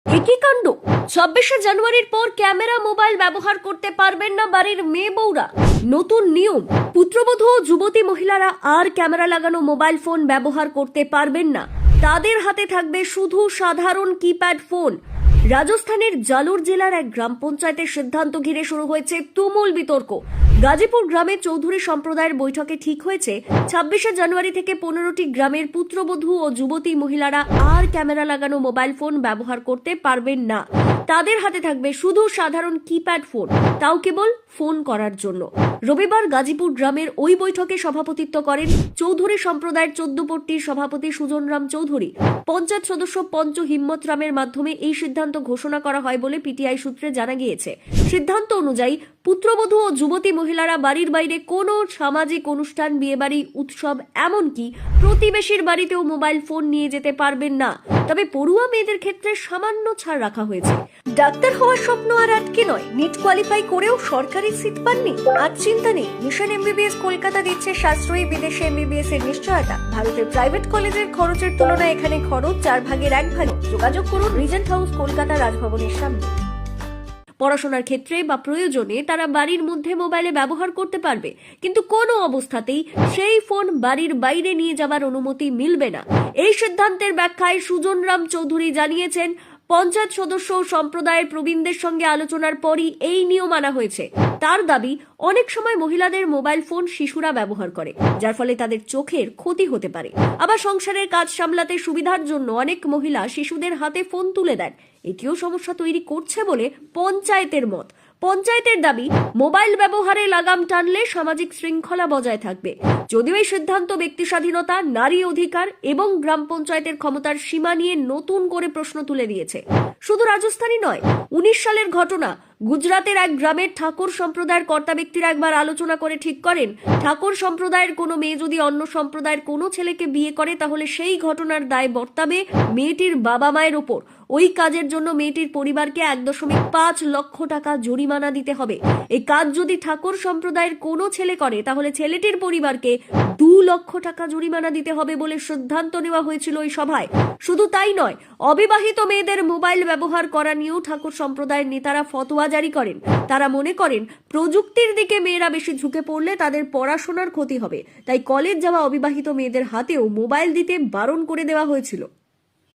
একই কাণ্ড। 26শে জানুয়ারির পর ক্যামেরা মোবাইল ব্যবহার করতে পারবেন না বাড়ির মেয়ে বউরা। নতুন নিয়ম, পুত্রবধূ ও যুবতী মহিলারা আর ক্যামেরা লাগানো মোবাইল ফোন ব্যবহার করতে পারবেন না। তাদের হাতে থাকবে শুধু সাধারণ কিপ্যাড ফোন। রাজস্থানের জালোর জেলার এক গ্রাম পঞ্চায়েতের সিদ্ধান্ত ঘিরে শুরু হয়েছে তুমুল বিতর্ক। গাজীপুর গ্রামে চৌধুরী সম্প্রদায়ের বৈঠকে ঠিক হয়েছে 26শে জানুয়ারি থেকে 15টি গ্রামের পুত্রবধূ ও যুবতী মহিলারা আর ক্যামেরা লাগানো মোবাইল ফোন ব্যবহার করতে পারবেন না। তাদের হাতে থাকবে শুধু সাধারণ কিপ্যাড ফোন, তাও কেবল ফোন করার জন্য। রবিবার গাজীপুর গ্রামের ওই বৈঠকে সভাপতিত্ব করেন চৌধুরী সম্প্রদায়ের 14পট্টির সভাপতি সুজন রাম চৌধুরী। পঞ্চায়েত সদস্য পঞ্চ হিম্মত রামের মাধ্যমে এই সিদ্ধান্ত ঘোষণা করা হয় বলে পিটিআই সূত্রে জানা গিয়েছে। সিদ্ধান্ত অনুযায়ী পুত্রবধূ ও যুবতী মহিলারা বাড়ির বাইরে কোনো সামাজিক অনুষ্ঠান, বিয়েবাড়ি, উৎসব, এমনকি প্রতিবেশীর বাড়িতেও মোবাইল ফোন নিয়ে যেতে পারবেন না। তবে পড়ুয়া মেয়েদের ক্ষেত্রে সামান্য ছাড় রাখা হয়েছে। ডাক্তার হওয়ার স্বপ্ন আর আটকে নয়, নিট কোয়ালিফাই করেও সরকারি সিট পাননি? আজ চিন্তা নেই, মিশন এমবিবিএস কলকাতা দিচ্ছে সাশ্রয়ী বিদেশে এমবিবিএস এর নিশ্চয়তা। ভারতের প্রাইভেট কলেজের খরচের তুলনায় এখানে খরচ 4 ভাগের 1 ভাগ। যোগাযোগ করুন রিজেন্ট হাউস কলকাতা, রাজভবনের সামনে। পড়াশোনার ক্ষেত্রে বা প্রয়োজনে তারা বাড়ির মধ্যে মোবাইলে ব্যবহার করতে পারবে, কিন্তু কোনো অবস্থাতেই সেই ফোন বাড়ির বাইরে নিয়ে যাবার অনুমতি মিলবে না। এই সিদ্ধান্তের ব্যাখ্যায় সুজন রাম চৌধুরী জানিয়েছেন, পঞ্চায়েত সদস্য ও সম্প্রদায়ের প্রবীণদের সঙ্গে আলোচনার পরই এই নিয়ম আনা হয়েছে। তার দাবি, অনেক সময় মহিলাদের মোবাইল ফোন শিশুরা ব্যবহার করে, যার ফলে তাদের চোখের ক্ষতি হতে পারে। আবার সংসারের কাজ সামলাতে সুবিধার জন্য অনেক মহিলা শিশুদের হাতে ফোন তুলে দেন, এটিও সমস্যা তৈরি করছে বলে পঞ্চায়েতের মত। পঞ্চায়েতের দাবি, মোবাইল ব্যবহারে লাগাম টানলে সামাজিক শৃঙ্খলা বজায় থাকবে। যদিও এই সিদ্ধান্ত ব্যক্তি স্বাধীনতা, নারী অধিকার এবং গ্রাম পঞ্চায়েতের ক্ষমতার সীমা নিয়ে নতুন করে প্রশ্ন তুলে দিয়েছে। শুধু রাজস্থানই নয়, 19 সালের ঘটনা, গুজরাতের এক গ্রামের ঠাকুর সম্প্রদায়ের কর্তা ব্যক্তিরা একবার আলোচনা করে ঠিক করেন, ঠাকুর সম্প্রদায়ের কোনো মেয়ে যদি অন্য সম্প্রদায়ের কোনো ছেলেকে বিয়ে করে, তাহলে সেই ঘটনার দায় বর্তাবে মেয়েটির বাবা মায়ের ওপর। ওই কাজের জন্য মেয়েটির পরিবারকে 1.5 লক্ষ টাকা জরিমানা দিতে হবে। এই কাজ যদি ঠাকুর সম্প্রদায়ের কোনো ছেলে করে, তাহলে ছেলেটির পরিবারকে 2 লক্ষ টাকা জরিমানা দিতে হবে বলে সিদ্ধান্ত নেওয়া হয়েছিল এই সভায়। শুধু তাই নয়, অবিবাহিত মেয়েদের মোবাইল ব্যবহার করা নিয়েও ঠাকুর সম্প্রদায়ের নেতারা ফতোয়া জারি করেন। তারা মনে করেন, প্রযুক্তির দিকে মেয়েরা বেশি ঝুঁকে পড়লে তাদের পড়াশোনার ক্ষতি হবে, তাই কলেজ যাওয়া অবিবাহিত মেয়েদের হাতেও মোবাইল দিতে বারণ করে দেওয়া হয়েছিল।